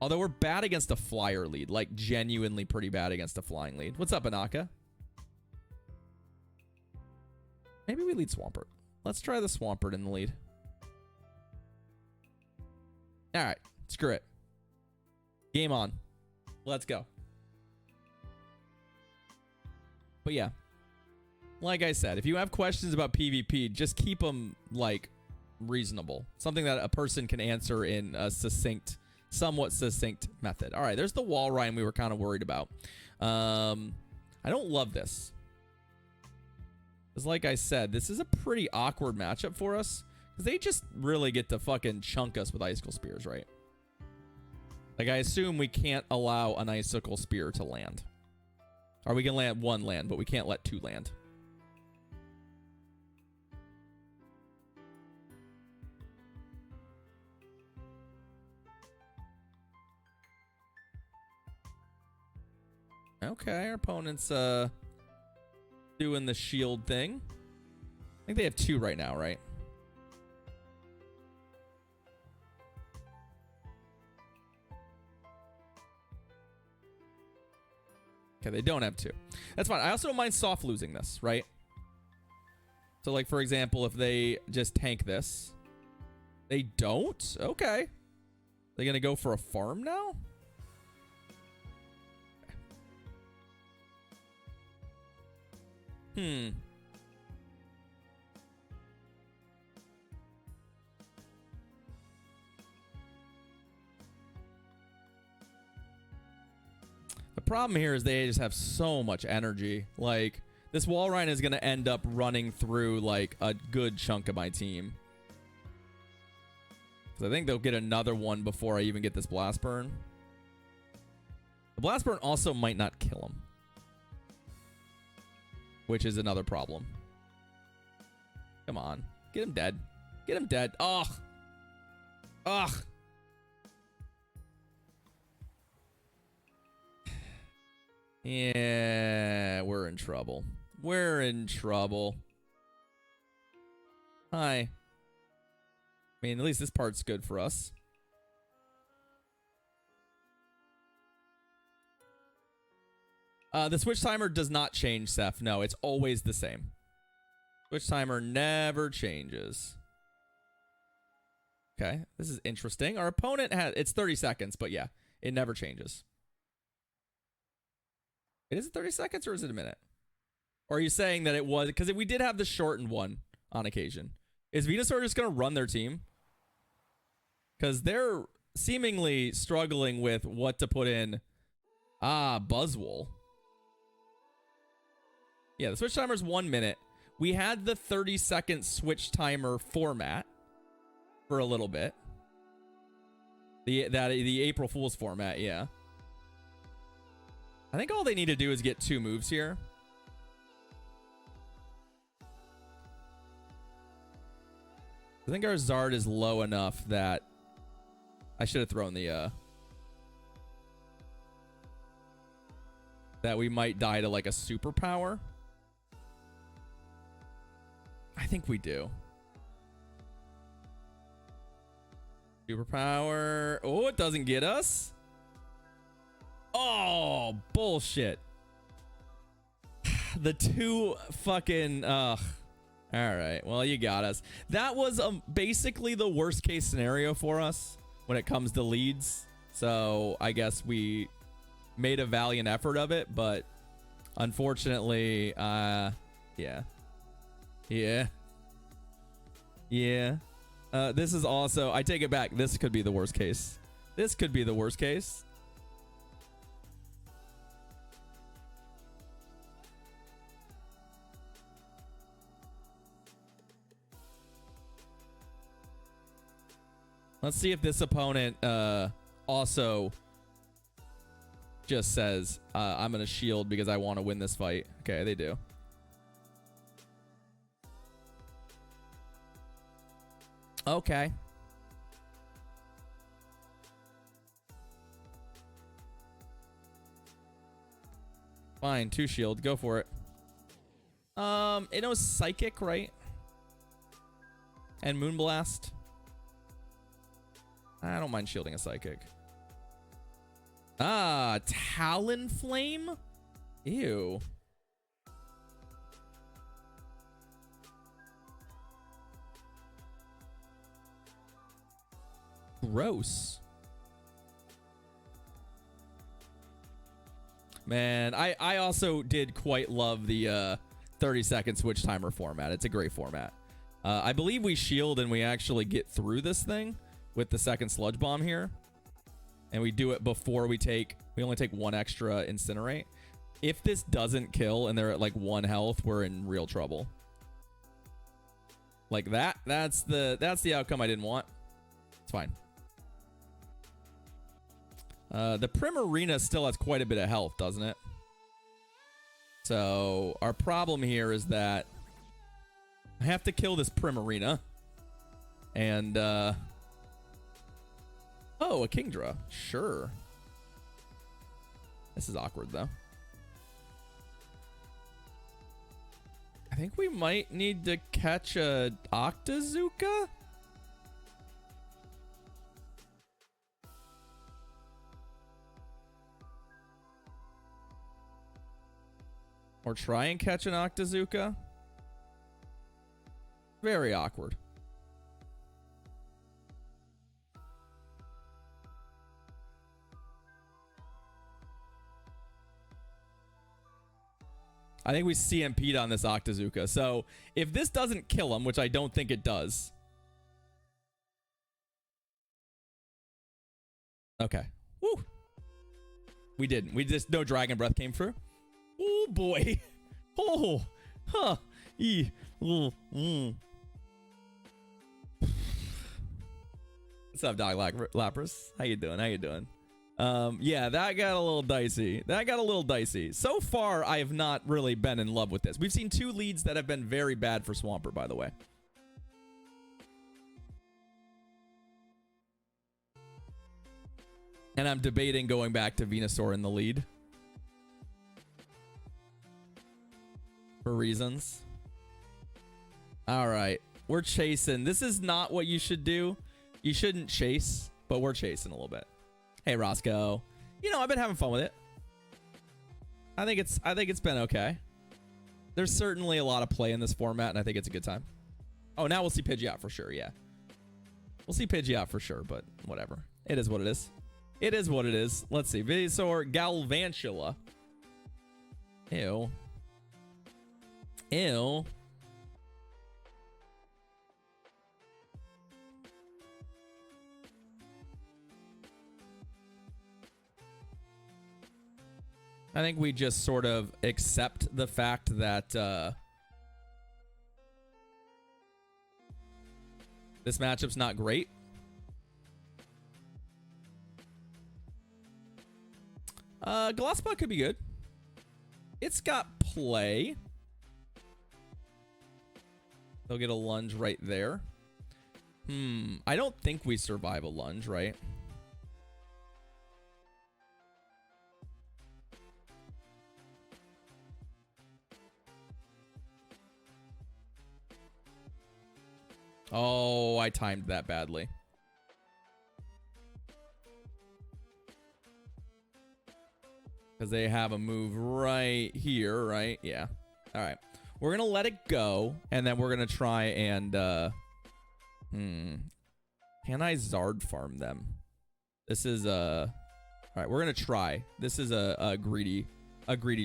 Although we're bad against a flyer lead. Like, genuinely pretty bad against a flying lead. What's up, Anaka? Maybe we lead Swampert. Let's try the Swampert in the lead. All right. Screw it. Game on. Let's go. But yeah. Like I said, if you have questions about PvP, just keep them, like, reasonable. Something that a person can answer in a succinct, somewhat succinct method. All right, there's the wall Ryan we were kind of worried about. I don't love this. Because like I said, this is a pretty awkward matchup for us. Because they just really get to fucking chunk us with icicle spears, right? Like, I assume we can't allow an icicle spear to land. Or we can land one land, but we can't let two land. Okay, our opponent's doing the shield thing. I think they have two right now, right? Okay, they don't have two. That's fine. I also don't mind soft losing this, right? So, like, for example, if they just tank this. They don't? Okay. They're going to go for a farm now? The problem here is they just have so much energy. Like, this wall run is going to end up running through, like, a good chunk of my team. So I think they'll get another one before I even get this blast burn. The blast burn also might not kill him, which is another problem. Come on. Get him dead. Get him dead. Ugh. Ugh. Yeah, we're in trouble. We're in trouble. Hi. I mean, at least this part's good for us. The switch timer does not change, Seth. No, it's always the same. Switch timer never changes. Okay, this is interesting. Our opponent has... It's 30 seconds, but yeah, it never changes. Is it 30 seconds or is it a minute? Or are you saying that it was... Because we did have the shortened one on occasion. Is Venusaur just going to run their team? Because they're seemingly struggling with what to put in. Ah, Buzzwole. Yeah, the switch timer is 1 minute. We had the 30-second switch timer format for a little bit. The April Fool's format, yeah. I think all they need to do is get 2 moves here. I think our Zard is low enough that I should have thrown the that we might die to like a superpower. I think we do. Superpower. Oh, it doesn't get us. Oh, bullshit. The 2 fucking... Ugh. All right. Well, you got us. That was basically the worst case scenario for us when it comes to leads. So I guess we made a valiant effort of it, but unfortunately, yeah. Yeah. Yeah. This is also... I take it back. This could be the worst case. This could be the worst case. Let's see if this opponent also just says, I'm going to shield because I want to win this fight. Okay, they do. Okay. Fine, 2 shield. Go for it. It knows Psychic, right? And Moonblast. I don't mind shielding a Psychic. Ah, Talonflame? Ew. Gross. Man, I also did quite love the 30-second switch timer format. It's a great format. I believe we shield and we actually get through this thing with the second sludge bomb here. And we do it before we only take one extra incinerate. If this doesn't kill and they're at like 1 health, we're in real trouble. Like that's the outcome I didn't want. It's fine. The Primarina still has quite a bit of health, doesn't it? So our problem here is that I have to kill this Primarina. And, oh, a Kingdra. Sure. This is awkward, though. I think we might need to catch a Octazooka? Or try and catch an Octazooka? Very awkward. I think we CMP'd on this Octazooka. So if this doesn't kill him, which I don't think it does. Okay. Woo. We didn't. We just, no Dragon Breath came through. Oh boy. Oh. Huh. E. What's up, Dog Lapras? How you doing? How you doing? Yeah, that got a little dicey. So far, I have not really been in love with this. We've seen 2 leads that have been very bad for Swampert, by the way. And I'm debating going back to Venusaur in the lead. For reasons. All right. We're chasing. This is not what you should do. You shouldn't chase, but we're chasing a little bit. Hey, Roscoe. You know, I've been having fun with it. I think it's been okay. There's certainly a lot of play in this format, and I think it's a good time. Oh, now we'll see Pidgeot for sure, yeah. We'll see Pidgeot for sure, but whatever. It is what it is. It is what it is. Let's see. Venusaur Galvantula. Ew. Ew. I think we just sort of accept the fact that this matchup's not great. Glossbot could be good. It's got play. They'll get a lunge right there. I don't think we survive a lunge, right? Oh, I timed that badly. Because they have a move right here, right? Yeah. All right. We're going to let it go, and then we're going to try and... Can I Zard farm them? This is a... All right, we're going to try. This is a greedy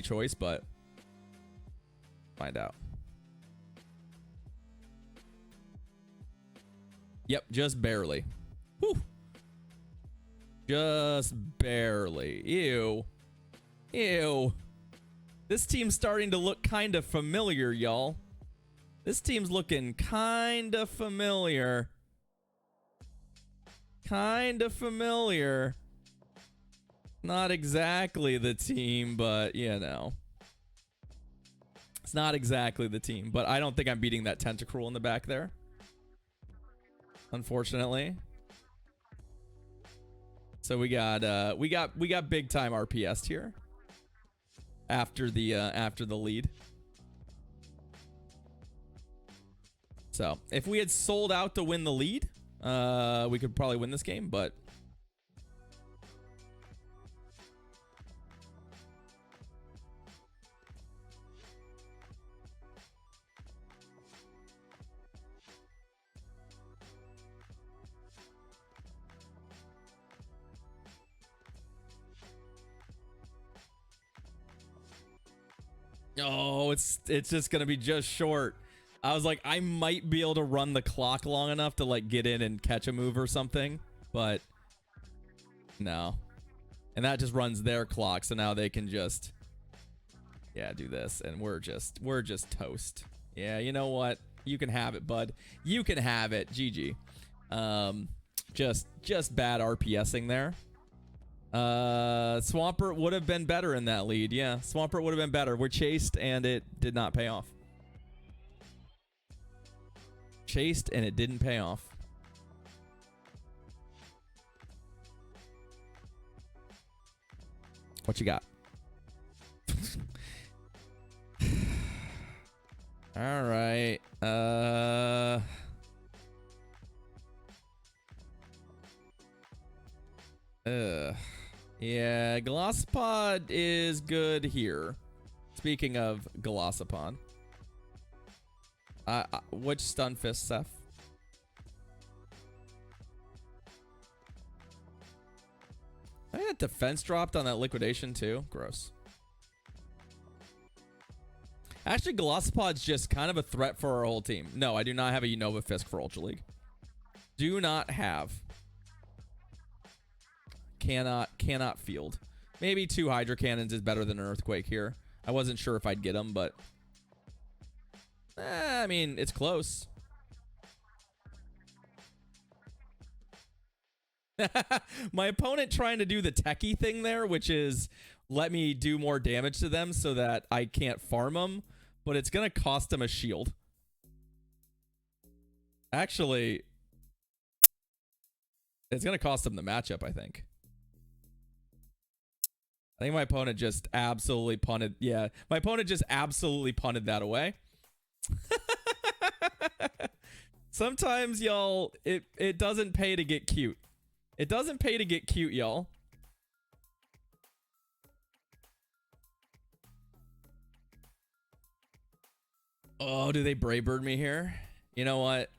choice, but... Find out. Yep, just barely. Whew. Just barely. Ew. Ew. This team's starting to look kind of familiar, y'all. This team's looking kind of familiar. Kind of familiar. Not exactly the team, but, you know. It's not exactly the team, but I don't think I'm beating that Tentacruel in the back there. Unfortunately. So we got big time RPS here after the lead. So if we had sold out to win the lead, we could probably win this game, but Oh, it's just gonna be just short. I was like, I might be able to run the clock long enough to like get in and catch a move or something, but no. And that just runs their clock, so now they can just do this, and we're just toast. Yeah, you know what? You can have it, bud. You can have it. GG. Just bad RPSing there. Swampert would have been better in that lead. Yeah, Swampert would have been better. We're chased, and it did not pay off. Chased, and it didn't pay off. What you got? All right. Yeah, Glossopod is good here. Speaking of Glossopod. Which Stunfisk, Seth? I had defense dropped on that liquidation too. Gross. Actually, Glossopod's just kind of a threat for our whole team. No, I do not have a Unova Fisk for Ultra League. Do not have. Cannot field. Maybe 2 Hydra Cannons is better than an Earthquake here. I wasn't sure if I'd get them, but I mean, it's close. My opponent trying to do the techie thing there, which is let me do more damage to them so that I can't farm them, but it's going to cost them a shield. Actually, it's going to cost them the matchup, I think. I think my opponent just absolutely punted. Yeah, my opponent just absolutely punted that away. Sometimes, y'all, it doesn't pay to get cute. It doesn't pay to get cute, y'all. Oh, do they Brave Bird me here? You know what?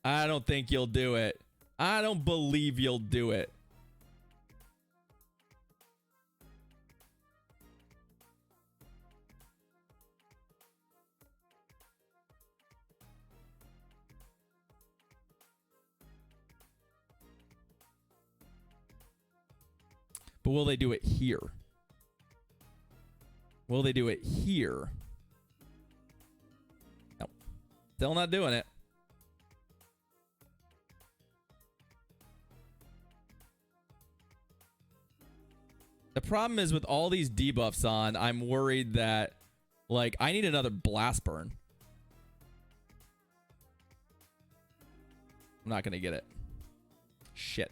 I don't think you'll do it. I don't believe you'll do it. But will they do it here? Will they do it here? Nope. Still not doing it. The problem is with all these debuffs on, I'm worried that, like, I need another Blast Burn. I'm not going to get it. Shit.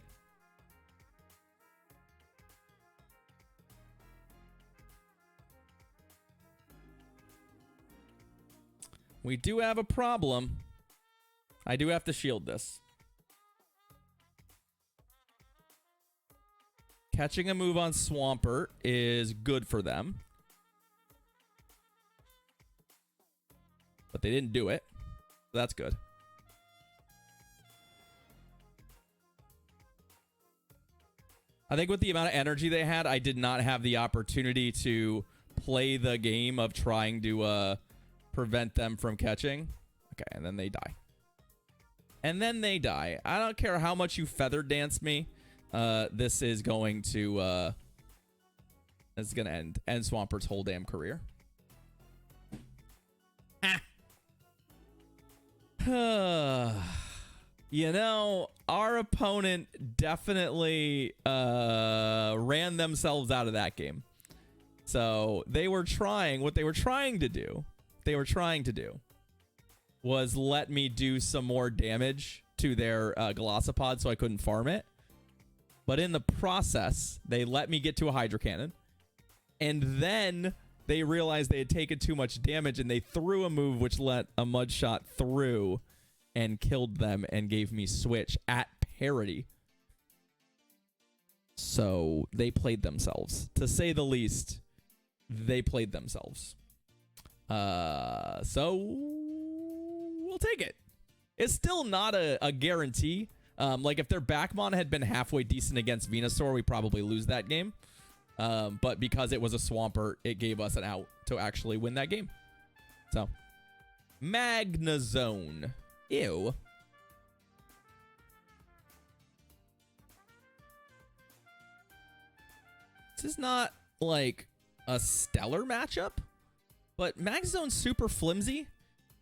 We do have a problem. I do have to shield this. Catching a move on Swampert is good for them. But they didn't do it. So that's good. I think with the amount of energy they had, I did not have the opportunity to play the game of trying to prevent them from catching. Okay, and then they die. And then they die. I don't care how much you feather dance me. This is going to end Swampert's whole damn career. You know, our opponent definitely ran themselves out of that game. So they were trying, what they were trying to do was let me do some more damage to their Glossopod so I couldn't farm it. But in the process, they let me get to a Hydro Cannon. And then they realized they had taken too much damage and they threw a move which let a Mud Shot through and killed them and gave me switch at parity. So they played themselves. To say the least, they played themselves. So we'll take it. It's still not a guarantee. Like if their Backmon had been halfway decent against Venusaur, we probably lose that game. But because it was a Swampert, it gave us an out to actually win that game. So, Magnezone. Ew. This is not like a stellar matchup, but Magnezone's super flimsy.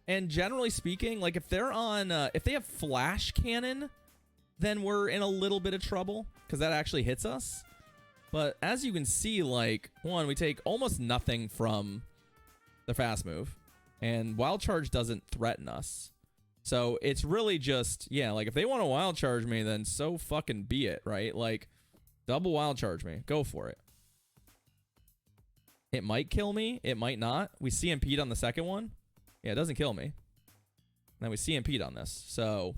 And generally speaking, like if they're on, if they have Flash Cannon, then we're in a little bit of trouble because that actually hits us. But as you can see, like, one, we take almost nothing from the fast move, and Wild Charge doesn't threaten us. So it's really just, yeah, like if they want to Wild Charge me, then so fucking be it, right? Like, double Wild Charge me. Go for it. It might kill me. It might not. We CMP'd on the second one. Yeah, it doesn't kill me. Then we CMP'd on this. So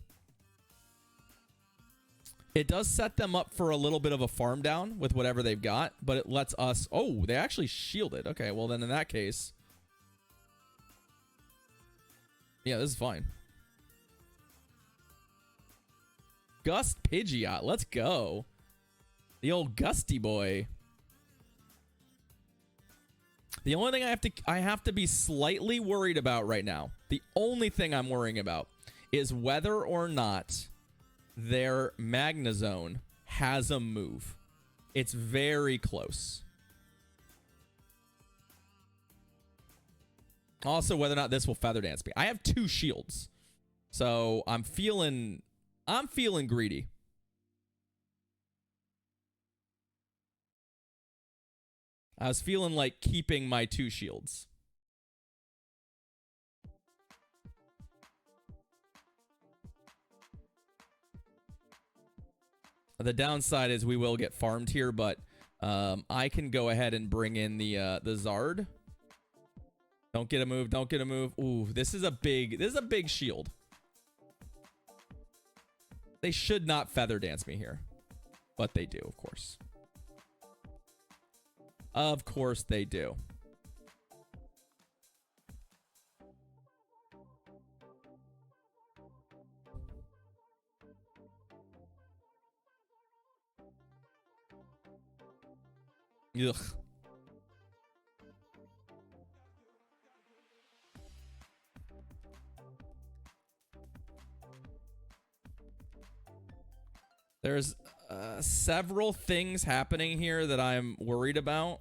it does set them up for a little bit of a farm down with whatever they've got, but it lets us... Oh, they actually shielded. Okay, well then in that case... Yeah, this is fine. Gust Pidgeot. Let's go. The old Gusty boy. The only thing I have to be slightly worried about right now, the only thing I'm worrying about is whether or not their Magnezone has a move. It's very close. Also, whether or not this will Feather Dance me. I have 2 shields. So I'm feeling greedy. I was feeling like keeping my 2 shields. The downside is we will get farmed here, but I can go ahead and bring in the Zard. Don't get a move. Don't get a move. Ooh, this is a big shield. They should not Feather Dance me here, but they do, of course. Of course they do. Ugh. There's several things happening here that I'm worried about.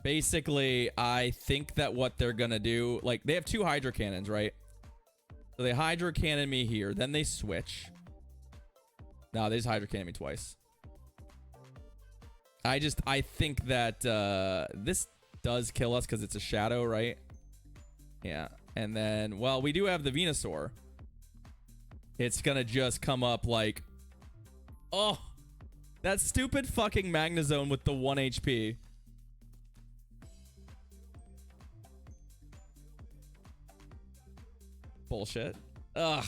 Basically, I think that what they're gonna do, like, they have 2 Hydro Cannons, right? So they Hydro Cannon me here, then they switch. No, they just Hydro Cannon me twice. I think that this does kill us because it's a shadow, right? Yeah. And then, well, we do have the Venusaur. It's gonna just come up like... Oh! That stupid fucking Magnezone with the 1 HP. Bullshit. Ugh.